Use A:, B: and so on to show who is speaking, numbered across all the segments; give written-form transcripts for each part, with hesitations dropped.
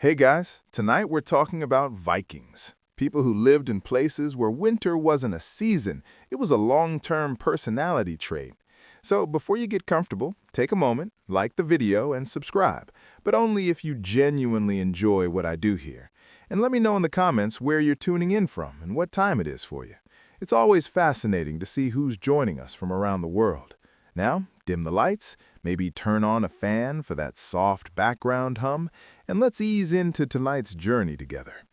A: Hey guys, tonight we're talking about Vikings. People who lived in places where winter wasn't a season, it was a long-term personality trait. So before you get comfortable, take a moment, like the video, and subscribe, but only if you genuinely enjoy what I do here. And let me know in the comments where you're tuning in from and what time it is for you. It's always fascinating to see who's joining us from around the world. Now, dim the lights, maybe turn on a fan for that soft background hum, and let's ease into tonight's journey together.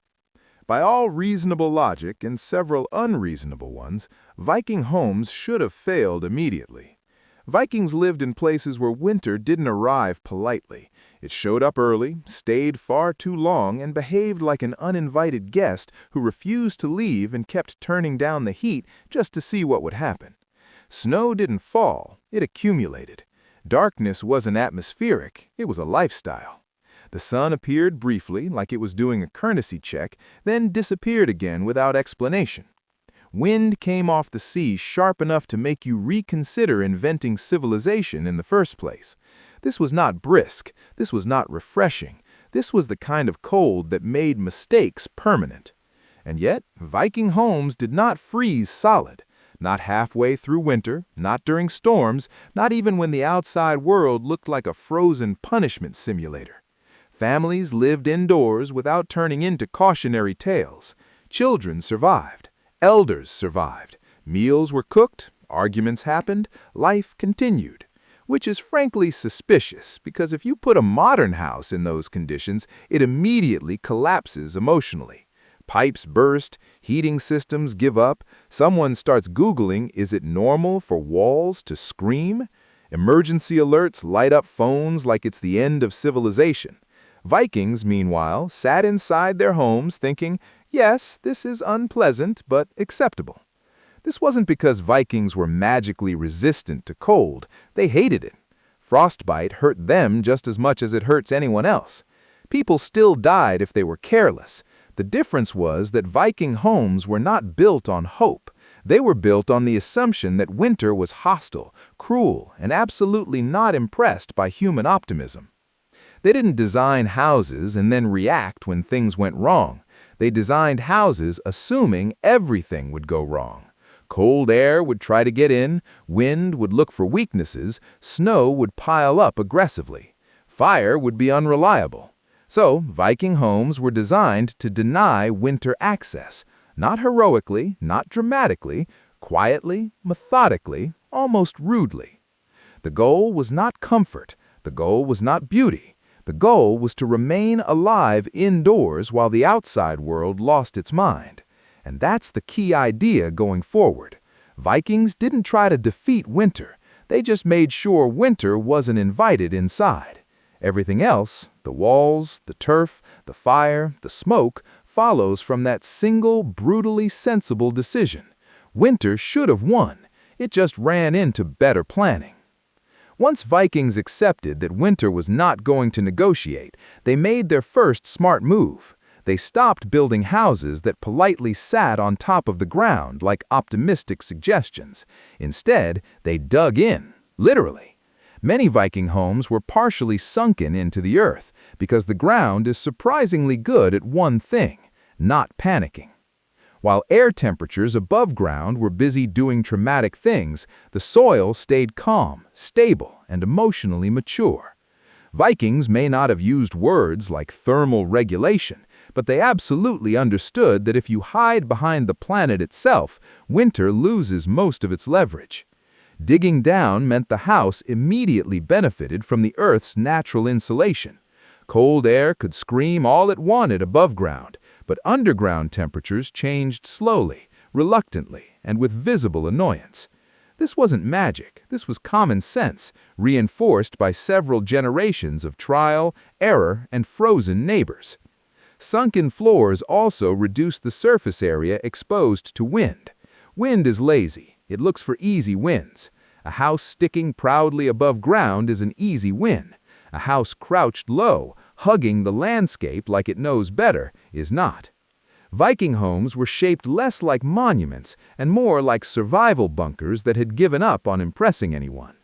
A: By all reasonable logic and several unreasonable ones, Viking homes should have failed immediately. Vikings lived in places where winter didn't arrive politely. It showed up early, stayed far too long, and behaved like an uninvited guest who refused to leave and kept turning down the heat just to see what would happen. Snow didn't fall, it accumulated. Darkness wasn't atmospheric, it was a lifestyle. The sun appeared briefly, like it was doing a courtesy check, then disappeared again without explanation. Wind came off the sea sharp enough to make you reconsider inventing civilization in the first place. This was not brisk, this was not refreshing, this was the kind of cold that made mistakes permanent. And yet, Viking homes did not freeze solid. Not halfway through winter, not during storms, not even when the outside world looked like a frozen punishment simulator. Families lived indoors without turning into cautionary tales. Children survived. Elders survived. Meals were cooked. Arguments happened. Life continued. Which is frankly suspicious, because if you put a modern house in those conditions, it immediately collapses emotionally. Pipes burst, heating systems give up, someone starts Googling, is it normal for walls to scream? Emergency alerts light up phones like it's the end of civilization. Vikings, meanwhile, sat inside their homes thinking, yes, this is unpleasant, but acceptable. This wasn't because Vikings were magically resistant to cold. They hated it. Frostbite hurt them just as much as it hurts anyone else. People still died if they were careless. The difference was that Viking homes were not built on hope. They were built on the assumption that winter was hostile, cruel, and absolutely not impressed by human optimism. They didn't design houses and then react when things went wrong. They designed houses assuming everything would go wrong. Cold air would try to get in, wind would look for weaknesses, snow would pile up aggressively. Fire would be unreliable. So, Viking homes were designed to deny winter access, not heroically, not dramatically, quietly, methodically, almost rudely. The goal was not comfort, the goal was not beauty, the goal was to remain alive indoors while the outside world lost its mind. And that's the key idea going forward. Vikings didn't try to defeat winter, they just made sure winter wasn't invited inside. Everything else, the walls, the turf, the fire, the smoke, follows from that single, brutally sensible decision. Winter should have won. It just ran into better planning. Once Vikings accepted that winter was not going to negotiate, they made their first smart move. They stopped building houses that politely sat on top of the ground like optimistic suggestions. Instead, they dug in, literally. Many Viking homes were partially sunken into the earth because the ground is surprisingly good at one thing, not panicking. While air temperatures above ground were busy doing traumatic things, the soil stayed calm, stable, and emotionally mature. Vikings may not have used words like thermal regulation, but they absolutely understood that if you hide behind the planet itself, winter loses most of its leverage. Digging down meant the house immediately benefited from the Earth's natural insulation. Cold air could scream all it wanted above ground, but underground temperatures changed slowly, reluctantly, and with visible annoyance. This wasn't magic, this was common sense, reinforced by several generations of trial, error, and frozen neighbors. Sunken floors also reduced the surface area exposed to wind. Wind is lazy. It looks for easy wins. A house sticking proudly above ground is an easy win. A house crouched low, hugging the landscape like it knows better, is not. Viking homes were shaped less like monuments and more like survival bunkers that had given up on impressing anyone.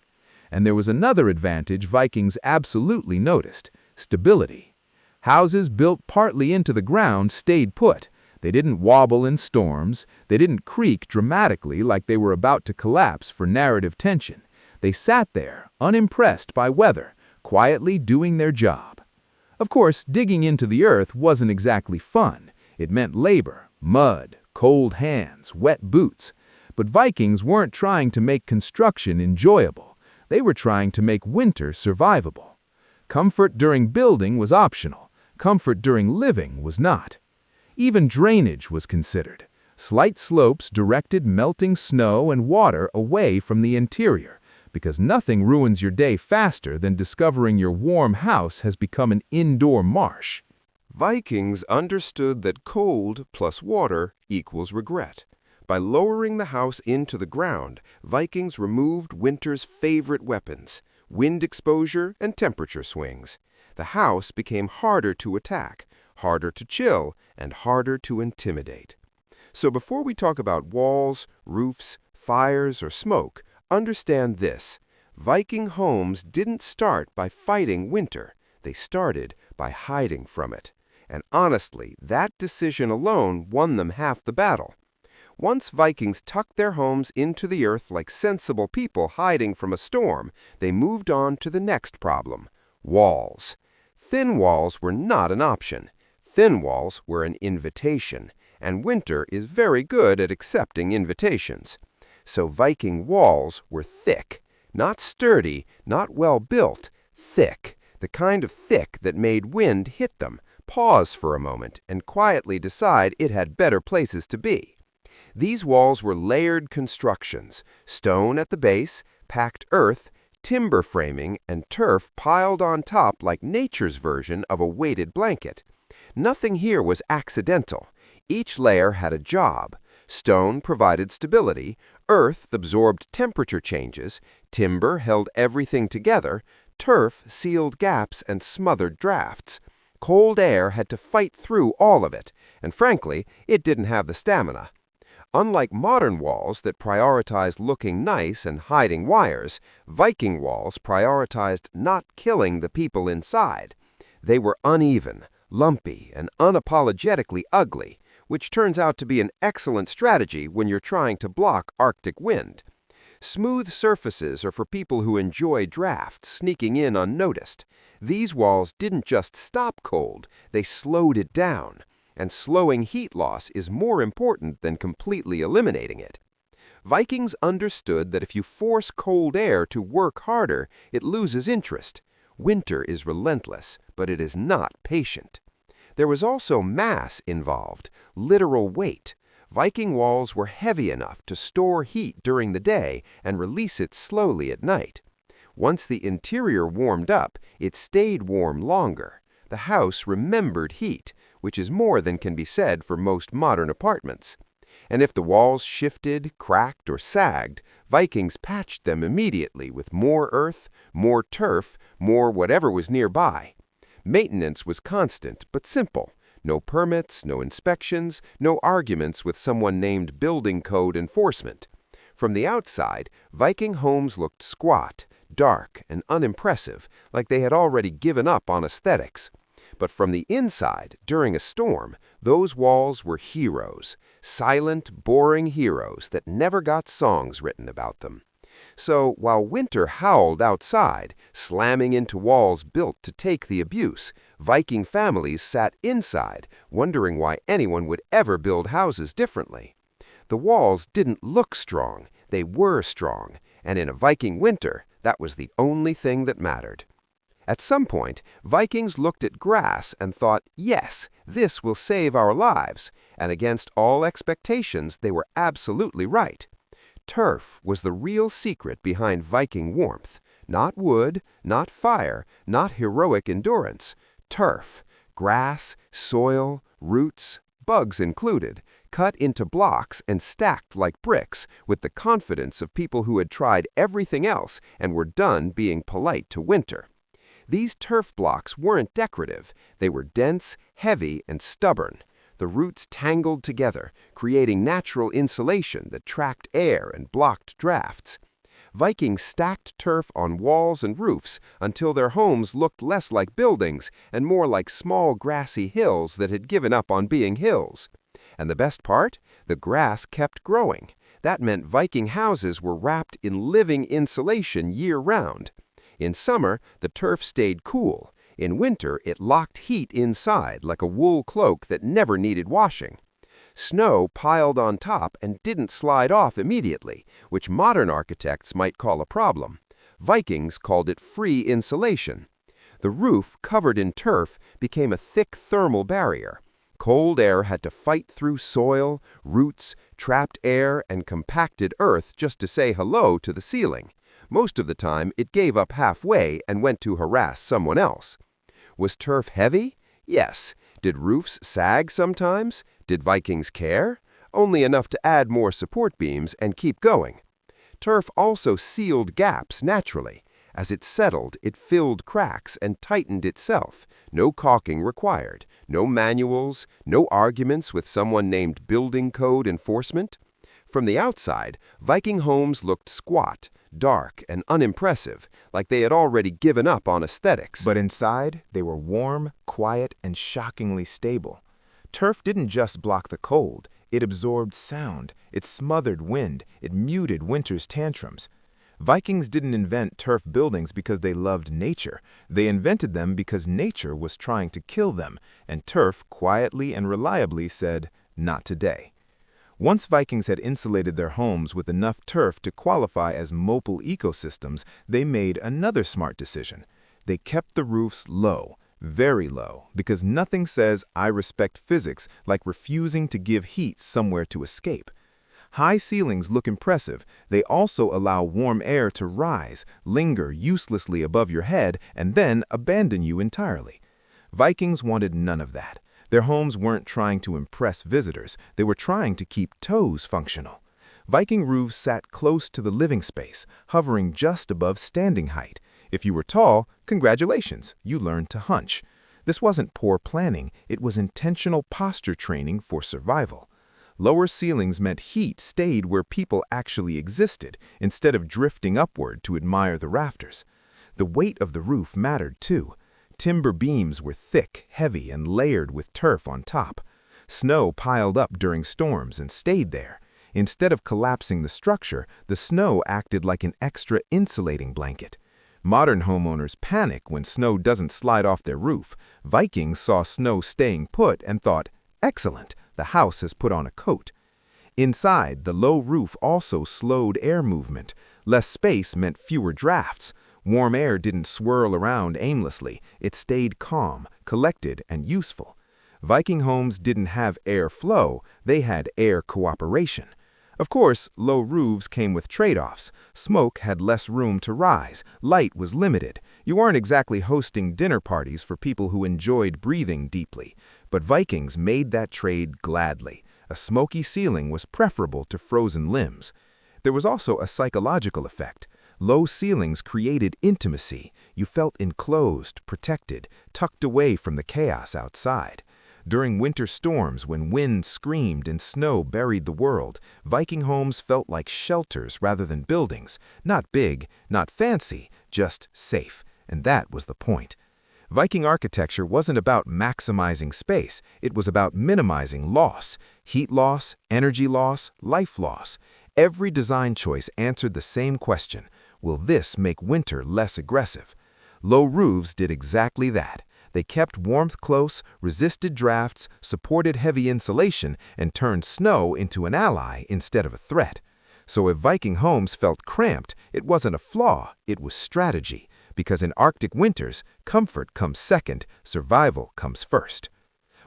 A: And there was another advantage Vikings absolutely noticed: stability.
B: Houses built partly into the ground stayed put. They didn't wobble in storms. They didn't creak dramatically like they were about to collapse for narrative tension. They sat there, unimpressed by weather, quietly doing their job. Of course, digging into the earth wasn't exactly fun. It meant labor, mud, cold hands, wet boots. But Vikings weren't trying to make construction enjoyable. They were trying to make winter survivable. Comfort during building was optional. Comfort during living was not. Even drainage was considered. Slight slopes directed melting snow and water away from the interior, because nothing ruins your day faster than discovering your warm house has become an indoor marsh.
C: Vikings understood that cold plus water equals regret. By lowering the house into the ground, Vikings removed winter's favorite weapons, wind exposure and temperature swings. The house became harder to attack, harder to chill, and harder to intimidate. So before we talk about walls, roofs, fires, or smoke, understand this. Viking homes didn't start by fighting winter. They started by hiding from it. And honestly, that decision alone won them half the battle. Once Vikings tucked their homes into the earth like sensible people hiding from a storm, they moved on to the next problem: walls. Thin walls were not an option. Thin walls were an invitation, and winter is very good at accepting invitations. So Viking walls were thick, not sturdy, not well built, thick, the kind of thick that made wind hit them, pause for a moment, and quietly decide it had better places to be. These walls were layered constructions, stone at the base, packed earth, timber framing, and turf piled on top like nature's version of a weighted blanket. Nothing here was accidental. Each layer had a job. Stone provided stability, earth absorbed temperature changes, timber held everything together, turf sealed gaps and smothered drafts. Cold air had to fight through all of it, and frankly, it didn't have the stamina. Unlike modern walls that prioritized looking nice and hiding wires, Viking walls prioritized not killing the people inside. They were uneven, lumpy, and unapologetically ugly, which turns out to be an excellent strategy when you're trying to block Arctic wind. Smooth surfaces are for people who enjoy drafts sneaking in unnoticed. These walls didn't just stop cold, they slowed it down. And slowing heat loss is more important than completely eliminating it. Vikings understood that if you force cold air to work harder, it loses interest. Winter is relentless, but it is not patient. There was also mass involved, literal weight. Viking walls were heavy enough to store heat during the day and release it slowly at night. Once the interior warmed up, it stayed warm longer. The house remembered heat, which is more than can be said for most modern apartments. And if the walls shifted, cracked, or sagged, Vikings patched them immediately with more earth, more turf, more whatever was nearby. Maintenance was constant but simple. No permits, no inspections, no arguments with someone named building code enforcement. From the outside, Viking homes looked squat, dark, and unimpressive, like they had already given up on aesthetics. But from the inside, during a storm, those walls were heroes, silent, boring heroes that never got songs written about them. So while winter howled outside, slamming into walls built to take the abuse, Viking families sat inside, wondering why anyone would ever build houses differently. The walls didn't look strong, they were strong, and in a Viking winter, that was the only thing that mattered. At some point, Vikings looked at grass and thought, yes, this will save our lives, and against all expectations, they were absolutely right. Turf was the real secret behind Viking warmth. Not wood, not fire, not heroic endurance. Turf, grass, soil, roots, bugs included, cut into blocks and stacked like bricks with the confidence of people who had tried everything else and were done being polite to winter. These turf blocks weren't decorative. They were dense, heavy, and stubborn. The roots tangled together, creating natural insulation that tracked air and blocked drafts. Vikings stacked turf on walls and roofs until their homes looked less like buildings and more like small grassy hills that had given up on being hills. And the best part? The grass kept growing. That meant Viking houses were wrapped in living insulation year-round. In summer, the turf stayed cool. In winter, it locked heat inside like a wool cloak that never needed washing. Snow piled on top and didn't slide off immediately, which modern architects might call a problem. Vikings called it free insulation. The roof, covered in turf, became a thick thermal barrier. Cold air had to fight through soil, roots, trapped air, and compacted earth just to say hello to the ceiling. Most of the time, it gave up halfway and went to harass someone else. Was turf heavy? Yes. Did roofs sag sometimes? Did Vikings care? Only enough to add more support beams and keep going. Turf also sealed gaps naturally. As it settled, it filled cracks and tightened itself. No caulking required. No manuals. No arguments with someone named building code enforcement. From the outside, Viking homes looked squat, dark, and unimpressive, like they had already given up on aesthetics.
A: But inside, they were warm, quiet, and shockingly stable. Turf didn't just block the cold. It absorbed sound. It smothered wind. It muted winter's tantrums. Vikings didn't invent turf buildings because they loved nature. They invented them because nature was trying to kill them, and turf quietly and reliably said, "Not today." Once Vikings had insulated their homes with enough turf to qualify as mobile ecosystems, they made another smart decision. They kept the roofs low, very low, because nothing says "I respect physics" like refusing to give heat somewhere to escape. High ceilings look impressive. They also allow warm air to rise, linger uselessly above your head, and then abandon you entirely. Vikings wanted none of that. Their homes weren't trying to impress visitors. They were trying to keep toes functional. Viking roofs sat close to the living space, hovering just above standing height. If you were tall, congratulations, you learned to hunch. This wasn't poor planning. It was intentional posture training for survival. Lower ceilings meant heat stayed where people actually existed, instead of drifting upward to admire the rafters. The weight of the roof mattered too. Timber beams were thick, heavy, and layered with turf on top. Snow piled up during storms and stayed there. Instead of collapsing the structure, the snow acted like an extra insulating blanket. Modern homeowners panic when snow doesn't slide off their roof. Vikings saw snow staying put and thought, "Excellent, the house has put on a coat." Inside, the low roof also slowed air movement. Less space meant fewer drafts. Warm air didn't swirl around aimlessly. It stayed calm, collected, and useful. Viking homes didn't have air flow. They had air cooperation. Of course, low roofs came with trade-offs. Smoke had less room to rise. Light was limited. You aren't exactly hosting dinner parties for people who enjoyed breathing deeply. But Vikings made that trade gladly. A smoky ceiling was preferable to frozen limbs. There was also a psychological effect. Low ceilings created intimacy. You felt enclosed, protected, tucked away from the chaos outside. During winter storms, when wind screamed and snow buried the world, Viking homes felt like shelters rather than buildings. Not big, not fancy, just safe. And that was the point. Viking architecture wasn't about maximizing space. It was about minimizing loss. Heat loss, energy loss, life loss. Every design choice answered the same question. Will this make winter less aggressive? Low roofs did exactly that. They kept warmth close, resisted drafts, supported heavy insulation, and turned snow into an ally instead of a threat. So if Viking homes felt cramped, it wasn't a flaw, it was strategy. Because in Arctic winters, comfort comes second, survival comes first.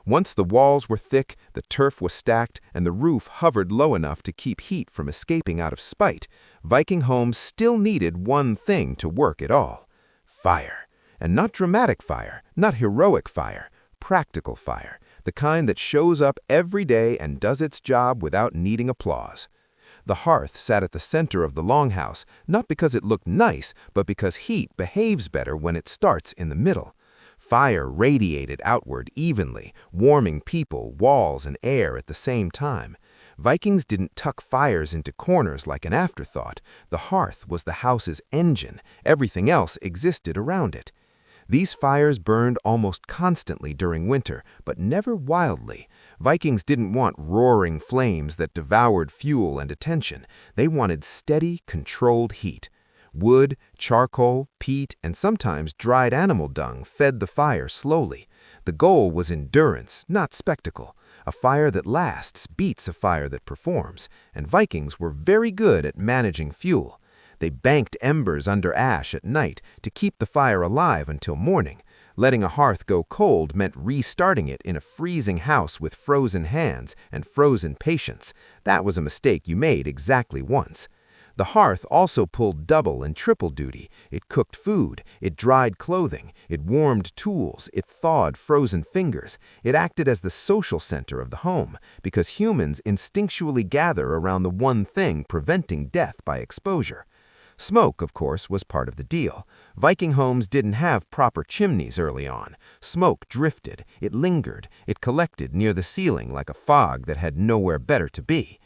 A: Once the walls were thick, the turf was stacked, and the roof hovered low enough to keep heat from escaping out of spite, Viking homes still needed one thing to work at all: fire. And not dramatic fire, not heroic fire, practical fire, the kind that shows up every day and does its job without needing applause. The hearth sat at the center of the longhouse, not because it looked nice, but because heat behaves better when it starts in the middle. Fire radiated outward evenly, warming people, walls, and air at the same time.
C: Vikings didn't tuck fires into corners like an afterthought. The hearth was the house's engine. Everything else existed around it. These fires burned almost constantly during winter, but never wildly. Vikings didn't want roaring flames that devoured fuel and attention. They wanted steady, controlled heat. Wood, charcoal, peat, and sometimes dried animal dung fed the fire slowly. The goal was endurance, not spectacle. A fire that lasts beats a fire that performs, and Vikings were very good at managing fuel. They banked embers under ash at night to keep the fire alive until morning. Letting a hearth go cold meant restarting it in a freezing house with frozen hands and frozen patience. That was a mistake you made exactly once. The hearth also pulled double and triple duty. It cooked food, it dried clothing, it warmed tools, it thawed frozen fingers. It acted as the social center of the home, because humans instinctually gather around the one thing preventing death by exposure. Smoke, of course, was part of the deal. Viking homes didn't have proper chimneys early on. Smoke drifted, it lingered, it collected near the ceiling like a fog that had nowhere better to be.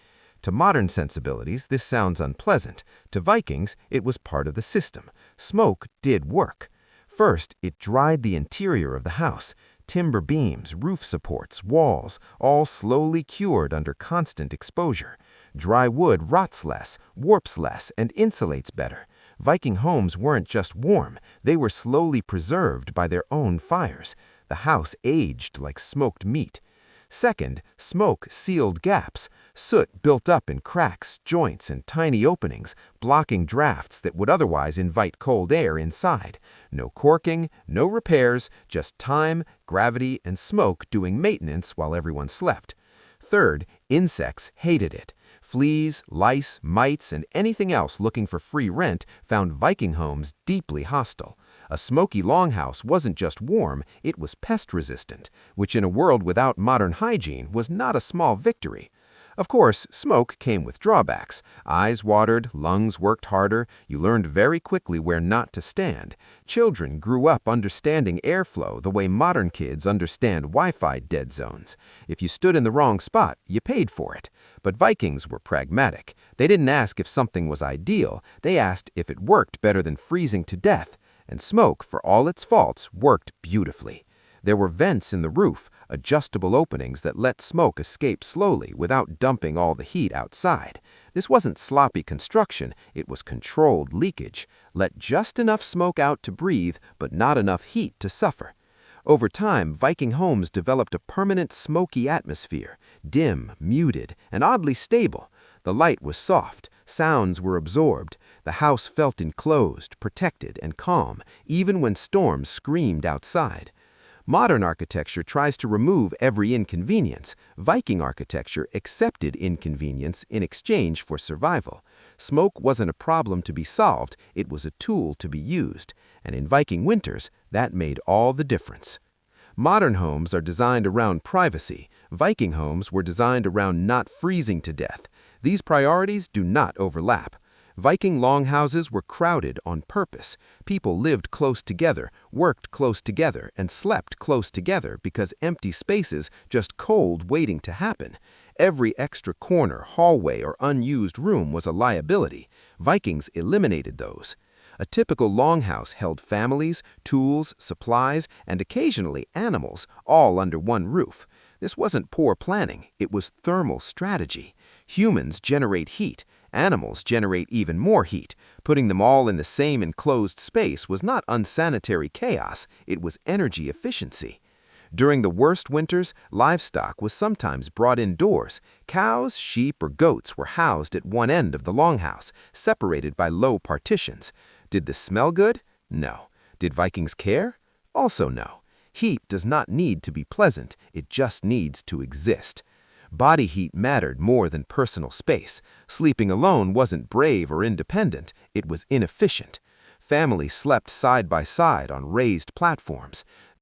C: To modern sensibilities, this sounds unpleasant. To Vikings, it was part of the system. Smoke did work. First, it dried the interior of the house. Timber beams, roof supports, walls, all slowly cured under constant exposure. Dry wood rots less, warps less, and insulates better. Viking homes weren't just warm, they were slowly preserved by their own fires. The house aged like smoked meat. Second, smoke sealed gaps. Soot built up in cracks, joints, and tiny openings, blocking drafts that would otherwise invite cold air inside. No corking, no repairs, just time, gravity, and smoke doing maintenance while everyone slept. Third, insects hated it. Fleas, lice, mites, and anything else looking for free rent found Viking homes deeply hostile. A smoky longhouse wasn't just warm, it was pest-resistant, which in a world without modern hygiene was not a small victory. Of course, smoke came with drawbacks. Eyes watered, lungs worked harder, you learned very quickly where not to stand. Children grew up understanding airflow the way modern kids understand Wi-Fi dead zones. If you stood in the wrong spot, you paid for it. But Vikings were pragmatic. They didn't ask if something was ideal, they asked if it worked better than freezing to death. And smoke, for all its faults, worked beautifully. There were vents in the roof, adjustable openings that let smoke escape slowly without dumping all the heat outside. This wasn't sloppy construction, it was controlled leakage. Let just enough smoke out to breathe, but not enough heat to suffer. Over time, Viking homes developed a permanent smoky atmosphere, dim, muted, and oddly stable. The light was soft, sounds were absorbed, the house felt enclosed, protected, and calm, even when storms screamed outside. Modern architecture tries to remove every inconvenience. Viking architecture accepted inconvenience in exchange for survival. Smoke wasn't a problem to be solved, it was a tool to be used. And in Viking winters, that made all the difference. Modern homes are designed around privacy. Viking homes were designed around not freezing to death. These priorities do not overlap. Viking longhouses were crowded on purpose. People lived close together, worked close together, and slept close together because empty spaces just cold waiting to happen. Every extra corner, hallway, or unused room was a liability. Vikings eliminated those. A typical longhouse held families, tools, supplies, and occasionally animals, all under one roof. This wasn't poor planning, it was thermal strategy. Humans generate heat. Animals generate even more heat. Putting them all in the same enclosed space was not unsanitary chaos, it was energy efficiency. During the worst winters, livestock was sometimes brought indoors. Cows, sheep, or goats were housed at one end of the longhouse, separated by low partitions. Did this smell good? No. Did Vikings care? Also no. Heat does not need to be pleasant, it just needs to exist. Body heat mattered more than personal space. Sleeping alone wasn't brave or independent, it was inefficient. Families slept side by side on raised platforms.